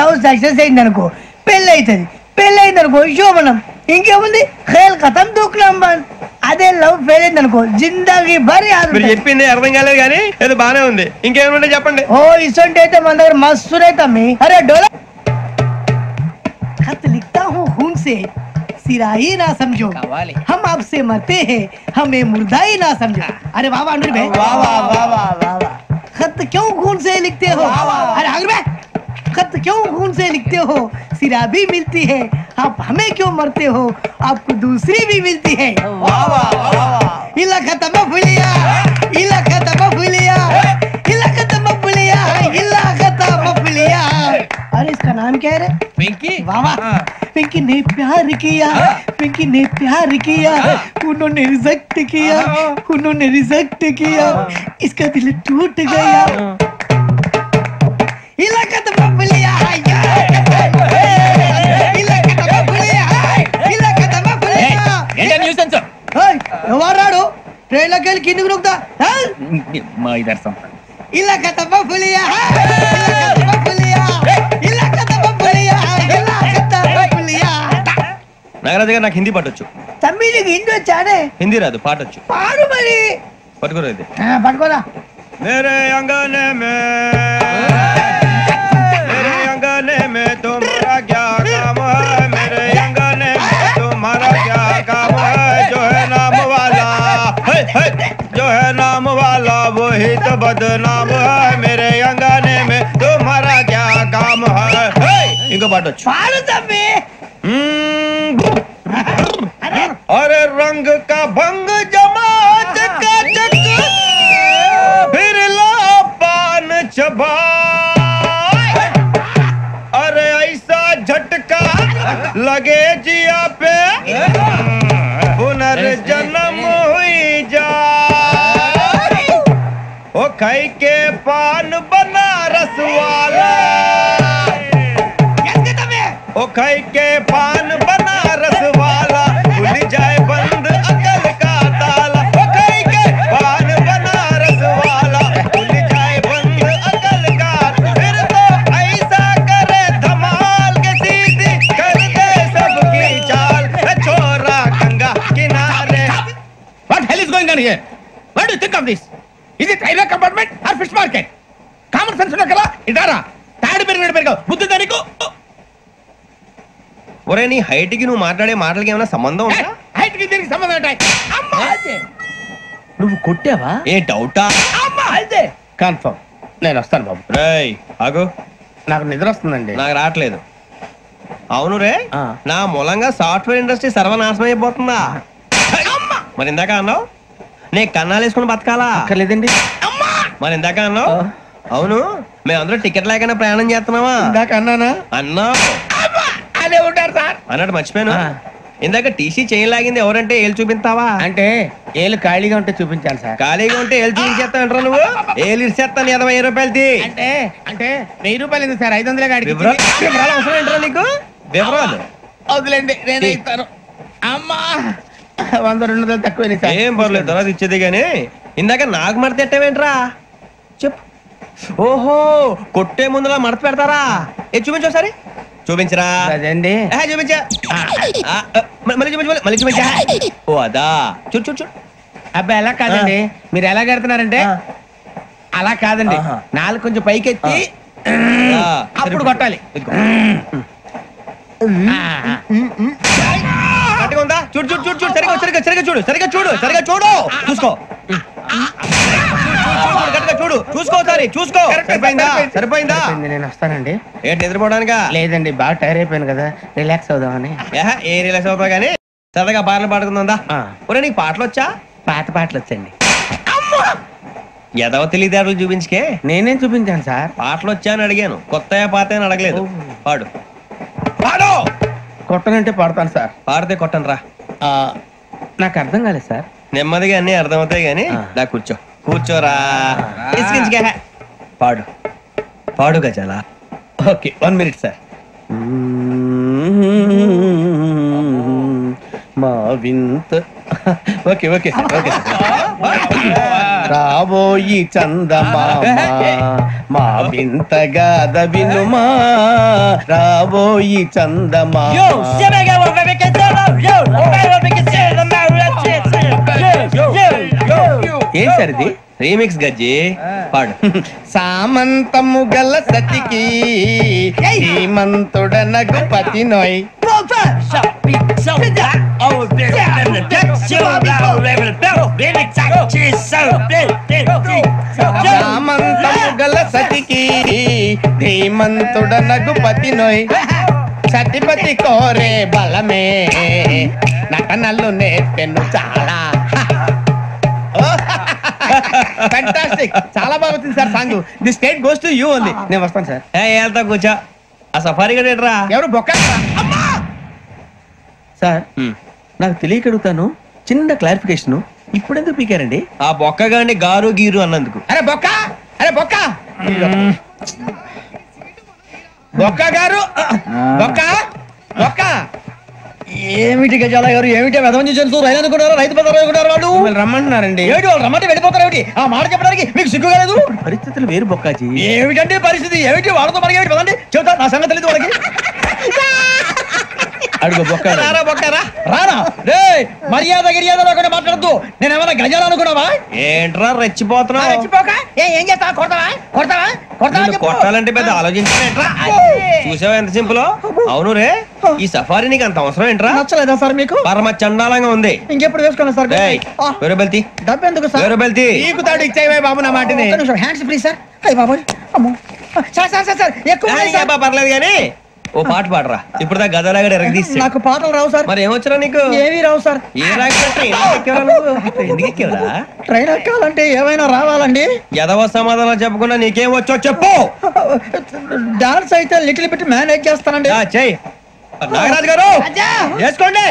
లవ్ సక్సెస్ అయింది అనుకో, పెళ్ళి అవుతుంది. పెళ్ళి అయింది అనుకో శోభనం. ఇంకేముంది, ఖేల్ కథం దూకులాం బంద్. అదే లవ్ ఫెయిల్ అయింది అనుకో జిందగీ భరి. మీరు చెప్పింది అర్థం కాలేదు కానీ ఏదో బానే ఉంది. ఇంకేమైనా చెప్పండి. ఓ ఇసొంటి అయితే మన దగ్గర మస్తునే తమ్మి. అరే డోలా खत लिखता हूँ खून से, सिरा ही ना समझो, हम आपसे मरते हैं, हमें मुर्दा ही ना समझो. अरे वाह वाह अनुर भाई, वाह वाह वाह वाह वाह वाह. खत क्यों खून से लिखते हो? अरे अनुर भाई, खत क्यों खून से लिखते हो? सिरा भी मिलती है, आप हमें क्यों मरते हो? आपको दूसरी भी मिलती है. वाह वाह वाह. इला खत्म फुलिया, इला खत्म फुलिया, इला खत्म फुलिया, इला खत्म फुलिया. अरे इसका नाम क्या है रे? पिंकी. वाह वाह. पिंकी ने प्यार किया, पिंकी ने प्यार किया, उन्होंने रिजेक्ट किया, उन्होंने रिजेक्ट किया, इसका दिल टूट गया. इलाका तो बबलिया है, इलाका तो बबलिया है, इलाका तो बबलिया. ఏంటి న్యూసెన్స్? ఏయ్ ఎవరు రాడు? ట్రైన్ లోకి వెళ్ళి కిందికి నొక్కుతా. మా ఇదర్సం. इलाका तो बबलिया है, इलाका तो बबलिया, इलाका तो बबलिया, इलाका तो बबलिया. నాగరాజు గారు, నాకు హిందీ పాటొచ్చు. తమ్మి నీకు హిందీ వచ్చానే? హిందీ రాదు, పాటొచ్చు. పాడు మరి. పట్టుకోరా ఇది. పట్టుకోరా. मेरे अंगने में, मेरे अंगने में तुम्हारा क्या काम है? मेरे अंगने में तुम्हारा क्या काम है? जो है नाम वाला, जो है नाम वाला वही तो बदनाम है. मेरे अंगने में तुम्हारा क्या काम है? इनको पाटो पाड़ो तम्मी. अरे रंग का भंग जमा चकाचक, फिर ला पान चबा. अरे ऐसा झटका लगे जिया पे, पुनर्जन्म हुई जा. ओ खाई के पान बनारस वाला, ओ खाई के पान बना बनारस वाला खुल जाए बंद अकल का ताला खाई के पान बनारस वाला खुल जाए बंद अकल का फिर तो ऐसा करे धमाल के सीधी कर दे सबकी चाल छोरा गंगा किनारे What hell is going on here? What do you think of this? Is it railway compartment or fish market? Common sense ఉన్నా కదా ఇటారా తాడు పెరిగావు బుద్ధి దానికి ఒరే నీ హైట్ కి నువ్వు మాట్లాడే మాటలకి ఏమైనా సంబంధం ఉందా? హైట్ కి దీనికి సంబంధం ఉంటాయి అమ్మా నువ్వు కొట్టావా? ఏ డౌటా? అమ్మా అదే కన్ఫర్మ్ నేను వస్తాను బాబు. రేయ్ ఆగు, నాకు నిద్ర వస్తుందండి. నాకు రావట్లేదు. అవును రే, నా మూలంగా సాఫ్ట్వేర్ ఇండస్ట్రీ సర్వనాశనం అయిపోతుందా? మరి ఇందాక అన్నావు నే కన్నాలు వేసుకుని బతకాలా? లేదండి. మరి ఇందాక అన్నావు అవును మేమందరూ టికెట్ లేకనే ప్రయాణం చేస్తున్నావా? ఇందాక అన్నానా? అన్నావు అదే ఉంటారు సార్ అన్నట్టు మర్చిపోయాను. ఇందాక టీసీ చేయి లాగింది ఎవరంటే ఏళ్ళు చూపిస్తావా? అంటే ఏళ్ళు ఖాళీగా ఉంటే చూపించాలి సార్. ఖాళీగా ఉంటే ఏళ్ళు చూపించేస్తానంటారా నువ్వు? ఏళ్ళు ఇచ్చేస్తాను 20 రూపాయలది. అంటే అంటే 1000 రూపాయలు ఎందుకు సార్? 500 గాడికి వివరాలు అవసరం ఏంటరా నీకు? వివరాలు వదిలేండి నేనే ఇస్తాను. అమ్మా 100-200 తక్కువ ఏం పర్లేదు తర్వాత ఇచ్చేది గానీ ఇందాక నాకు మడత ఎట్టవేంట్రా చెప్పు. ఓహో కొట్టే ముందులా మడత పెడతారా? ఏ చూపించు ఒకసారి చూపించరా. అదండి చూపించా మళ్ళీ చూపించు మళ్ళీ చూపించా. ఓ అదా చూడు చూడు చూడు. అబ్బాయి ఎలా కాదండి, మీరు ఎలా కడుతున్నారంటే అలా కాదండి, నాలుగు కొంచెం పైకెత్తి అప్పుడు కొట్టాలి. కరెక్ట్గా ఉందా? చూడు చూడు చూడు చూడు సరిగా సరిగా సరిగా చూడు సరిగా చూడు సరిగా చూడు చూసుకో చూడు చూసుకో సారి చూసుకో. సరిపోయిందా? సరిపోయిందా? నేను వస్తానండి. ఏంటి నిద్రపోవడానికా? లేదండి బాగా టైర్ అయిపోయాను కదా, రిలాక్స్ అవుదామని. ఏ రిలాక్స్ అవుతావు కానీ సరదాగా పాటలు పాడుకుందా? ఒరే నీకు పాటలు వచ్చా? పాత పాటలు వచ్చండి. ఎదవ తెలివితేటలు చూపించుకే. నేనేం చూపించాను సార్? పాటలు వచ్చా అని అడిగాను, కొత్త పాత అని అడగలేదు. పాడు పాడు. కొట్టనంటే పాడతాను సార్. పాడితే కొట్టను రా. నాకు అర్థం కాలేదు సార్. నెమ్మదిగా అన్ని అర్థమవుతాయి గానీ నా కూర్చో కూర్చోరా. పాడు పాడు గజాల. Okay 1 minute sir. మా వింత okay okay sir okay sir. రాబోయి చందమామ మా వింత గాథ వినుమా, రాబోయి చందమామ. ఏం సార్ ఇది? రీమిక్స్ గజ్జి పాడు. సామంతము గల సతికి శ్రీమంతుడనగు పతి నోయ్. సామంతము గల సతికి ధీమంతుడనగు పతి నోయ్. సతిపతి కోరే బలమే నటనలు నేర్పెను చాలా. ఫ్యాంటాస్టిక్, చాలా బాగా వచ్చింది sir song. The state goes to you only. నేను వస్తాను సార్. వెళ్తా కూర్చో. ఆ సఫారీ గడేట్రా ఎవరు బొక్క సార్? నాకు తెలియక అడుగుతాను, చిన్న క్లారిఫికేషన్. ఇప్పుడు ఎందుకు పీకారండి? ఆ బొక్క గాని గారు గీరు అన్నందుకు. అరే బొక్క, అరే బొక్క బొక్క గారు, బొక్క బొక్క. ఏమిటి గజాల గారు, ఏమిటి వెదవని జంతువు రైలు అనుకున్నారా? రైతు బజార్ అనుకున్నారు వాళ్ళు. రమ్మంటున్నారండి. ఏమిటి వాళ్ళు రమ్మంటే వెళ్ళిపోతారు? ఏమిటి ఆ మాట చెప్పడానికి మీకు సిగ్గు కాలేదు? పరిస్థితులు వేరు బొక్కాజీ. ఏమిటంటే పరిస్థితి? ఏమిటి వాళ్ళతో మనకి ఏమిటి పదండి చెబుతా, నా సంగతి తెలియదు వాళ్ళకి. అడుగు బొక్క. రారా బొక్కరా రానా రే, మర్యాద గిర్యాద లేకుండా మాట్లాడద్దు. నేను ఏమైనా గజాలు అనుకున్నావా? ఏంట్రా రెచ్చిపోతున్నావు? ఏం చేస్తావా? కొడతావా కొడతావా కొడతావా? కొట్టాలంటే పెద్ద ఆలోచించా. చూసావా ఎంత సింపుల్? అవును రే, ఈ సఫారీ నీకు అంత అవసరం ఏంట్రా? నచ్చలేదా సార్ మీకు? పరమ చండాలంగా ఉంది. ఇంకెప్పుడు వేసుకోండి సార్. వేరుబెల్తి డబ్బు ఎందుకు సార్? వేరుబెల్తి నీకు తాడు ఇచ్చేవే బాబు నా మాటని. Hands free sir. అయ్యి బాబు అమ్మో సార్ సార్ సార్ సార్ ఎక్కువ పర్లేదు కానీ ఓ పాట పాడరా. ఇప్పుడు దా గదలాగడ ఎరగదీసి. నాకు పాటలు రావు సార్. మరి ఏమొచ్చరా నీకు? ఏమీ రావు సార్. ఏ రాకెవరా? ట్రైన్ ఎక్కాలంటే ఏమైనా రావాలండి. ఎదవ సమాధానం చెప్పకుండా నీకేం వచ్చో చెప్పు. డాన్స్ అయితే లిటిల్ బిట్ మేనేజ్ చేస్తానండి. చెయ్యి నాగరాజు గారు చేసుకోండి.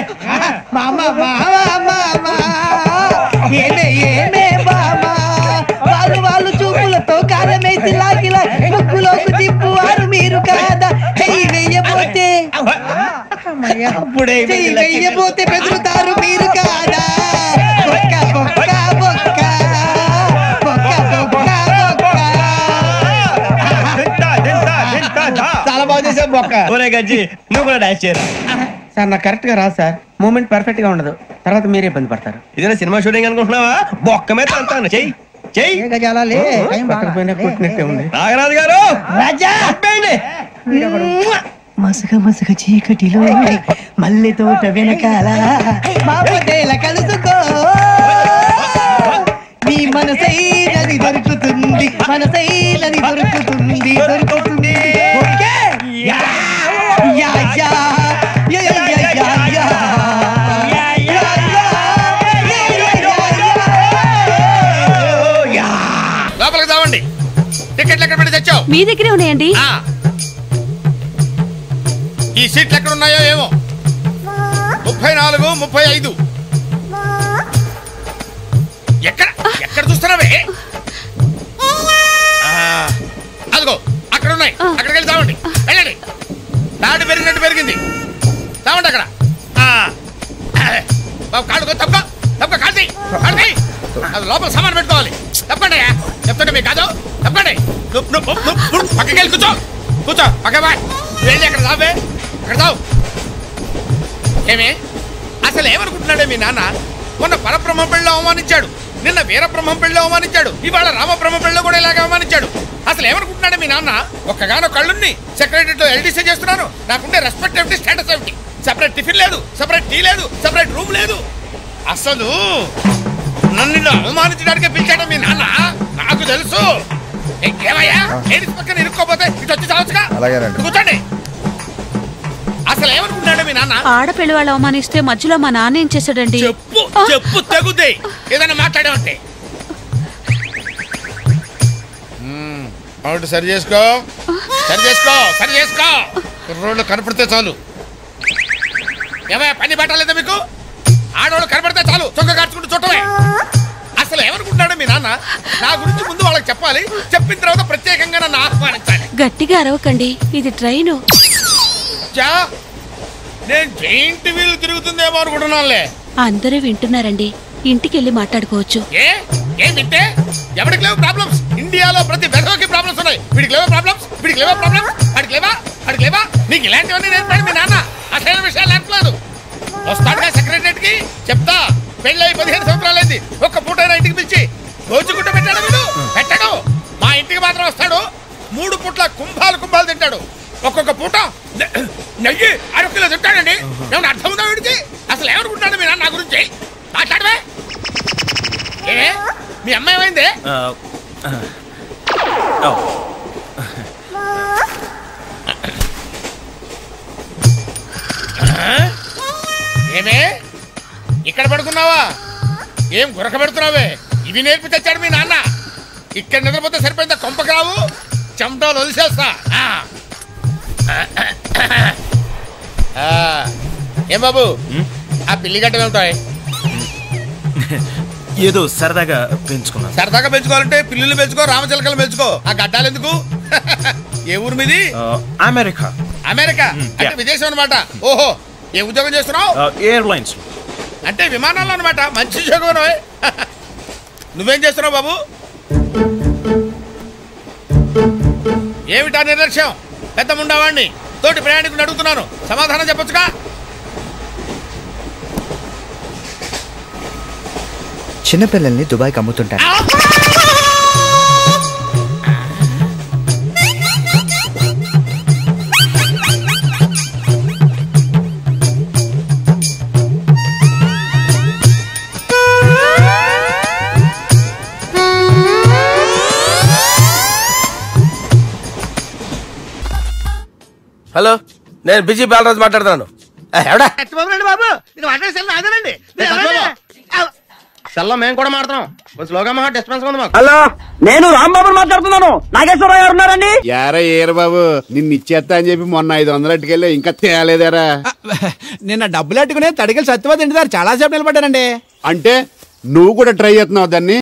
వాళ్ళు వాళ్ళు చూపులతో కారమేసి లాగిలా ముక్కులోకి తిప్పువారు మీరు కాదా? చెయ్యి వేయబోతే అప్పుడే చెయ్యి వెయ్యబోతే బెదురుతారు మీరు కాదా బొక్క బొక్క బొక్క బొక్క బొక్క చాలా బాగా చేసావు బొక్క. ఒరే గజ్జి నువ్వు కూడా డాన్స్ చేయరా. సార్ నాకు కరెక్ట్ గా రాదు సార్. మూమెంట్ పర్ఫెక్ట్ గా ఉండదు, తర్వాత మీరే ఇబ్బంది పడతారు. ఇదేనా సినిమా షూటింగ్ అనుకుంటున్నావా? బొక్క మీద అంటాను. చెయ్యి చెయ్యి. నాగరాజు గారు రాజా మసగ మసగ చీకటిలో మల్లె తోట వెనకాల మాపదేల కలుసుకో నీ మనసైనది దొరుకుతుంది మనసైనది దొరుకుతుంది దొరుకుతుంది okay yeah yeah yeah yeah yeah yeah yeah లోపలికి రావండి. టికెట్లు ఎక్కడ పెట్టి తెచ్చావు? మీ దగ్గరే ఉన్నాయండి. ఈ సీట్లు ఎక్కడ ఉన్నాయో ఏమో. 34, 35. ఎక్కడ ఎక్కడ చూస్తున్నావే? అదిగో అక్కడ ఉన్నాయి. అక్కడికి వెళ్ళి తావండి. వెళ్ళండి. తాడు పెరిగినట్టు పెరిగింది. తావండి అక్కడ. కాళ్ళు తప్ప తప్ప కాల్తీ కాల్తీ. అది లోపల సామాన్ పెట్టుకోవాలి. తప్పండి చెప్తుంటే మీకు కాదు. తప్పండి. పక్కకి వెళ్ళి కూర్చో కూర్చో. పక్క వెళ్ళి అక్కడ తావే. అక్కడ తావు. ఏమే అసలు ఏమనుకుంటున్నాడే మీ నాన్న? మొన్న పరబ్రహ్మ పెళ్ళిలో అవమానించాడు, నిన్న వీరబ్రహ్మం పెళ్ళిలో అవమానించాడు, ఇవాళ రామబ్రహ్మ పెళ్ళిలో కూడా ఇలాగ అవమానించాడు. అసలు ఏమనుకుంటున్నాడే మీ నాన్న? ఒక్కగానో కళ్ళుని సెక్రటరీలో ఎల్డీసీ చేస్తున్నాను. నాకుండే రెస్పెక్ట్ ఏమిటి, స్టేటస్ ఏమిటి? సెపరేట్ టిఫిన్ లేదు, సెపరేట్ టీ లేదు, సెపరేట్ రూమ్ లేదు. అసలు నన్ను అవమానించడానికి పిలిచాడు మీ నాన్న. నాకు తెలుసు. ఏమయ్యా లేడీస్ పక్కన ఇరుక్కోపోతే ఇటు వచ్చి చావచ్చుగా. కూర్చోండి. అసలు ఏమనుకుంటాడు మీ నాన్న? ఆడపిల్ల వాళ్ళు అవమానిస్తే మధ్యలో మా నాన్న ఏం చేశాడండి? చెప్పు చెప్పు తెగుద్ది. ఏదైనా మాట్లాడామంటే అవును. సరి చేసుకో సరి చేసుకో సరి చేసుకో. రోడ్లు కనపడితే చాలు. ఏమయ్యా పని పట్టలేదా మీకు? ఆడవాళ్ళు కనపడితే చాలు చొక్క కార్చుకుంటూ చుట్టమే. అసలు ఏమనుకుంటాడు మీ నాన్న? నా గురించి ముందు వాళ్ళకి చెప్పాలి, చెప్పిన తర్వాత ప్రత్యేకంగా నన్ను ఆహ్వానించాలి. గట్టిగా అరవకండి, ఇది ట్రైను. నేను జైంట్ వీల్ తిరుగుతుందేమో అనుకుంటున్నానులే. అందరూ వింటున్నారండి, ఇంటికి వెళ్ళి మాట్లాడుకోవచ్చు. ఏం వింటే ఎవరికి లేవు ప్రాబ్లమ్స్? ఇండియాలో ప్రతి బెదవకి ప్రాబ్లమ్స్ ఉన్నాయి. వీడికి లేవా ప్రాబ్లమ్స్? వీడికి లేవా ప్రాబ్లమ్స్? వాడికి లేవా? వాడికి లేవా? నీకు ఇలాంటివన్నీ నేర్పాడు మీ నాన్న. అసలైన విషయాలు నేర్పలేదు. వస్తాడుగా సెక్రటరేట్ కి చెప్తా. పెళ్ళై 15 సంవత్సరాలైంది. ఒక్క పూటైనా ఇంటికి పిలిచి రోజుకుంటూ పెట్టాడు వీడు? పెట్టాడు. మా ఇంటికి మాత్రం వస్తాడు, 3 పూట్ల కుంభాలు కుంభాలు తింటాడు. ఒక్కొక్క పూట నెయ్యి 1/2 కిలో తింటాడండి. ఏమన్నా అర్థం ఉందా వీడికి? అసలు ఏమనుకుంటాడు మీ నాన్న నా గురించి? మాట్లాడవే. ఏ మీ అమ్మాయి ఏమైంది? ఏమే ఇక్కడ పడుకున్నావా? ఏం గురక పెడుతున్నావే? ఇవి నేర్పి తెచ్చాడు మీ నాన్న. ఇక్కడ నిద్రపోతే సరిపోయిందా? కొంపకి రావు, చెమటలు వదిలేస్తా. ఏం బాబు ఆ పిల్లి గడ్డ వెళ్తాయి? ఏదో సరదాగా పెంచుకున్నా. సరదాగా పెంచుకోవాలంటే పిల్లులు పెంచుకో, రామచిలకలు పెంచుకో. ఆ గడ్డాలు ఎందుకు? ఏ ఊరు మీది? అమెరికా. అమెరికా అంటే విదేశం అనమాట. ఓహో, ఏ ఉద్యోగం చేస్తున్నావు? ఎయిర్లైన్స్ అంటే విమానాల్లో అనమాట. మంచి ఉద్యోగం. నువ్వేం చేస్తున్నావు బాబు? ఏమిటా నిర్లక్ష్యం? పెద్ద ఉండవాడిని తోటి ప్రయాణికుని అడుగుతున్నాను, సమాధానం చెప్పొచ్చుగా. చిన్నపిల్లల్ని దుబాయ్కి అమ్ముతుంటారు. హలో, నేను బిజీ బాలరాజు మాట్లాడుతున్నాను. బాబు అదేనండి. సెల్లో మేము కూడా మాట్లాడుతున్నాం. కొంచెం స్లోగా మా డిస్టెన్స్ ఉంది మాకు. హలో, నేను రాంబాబు మాట్లాడుతున్నాను. నాగేశ్వరరావు గారు ఉన్నారండి? యారా ఏరు బాబు, నిన్ను ఇచ్చేస్తా అని చెప్పి మొన్న 500 అట్టుకెళ్ళి ఇంకా తేలేదారా? నిన్న డబ్బులు అట్టుకునే తడికలు సత్యవతి ఇంటి దగ్గర చాలా సేపు నిలబడ్డానండి. అంటే నువ్వు కూడా ట్రై చేస్తున్నావు దాన్ని?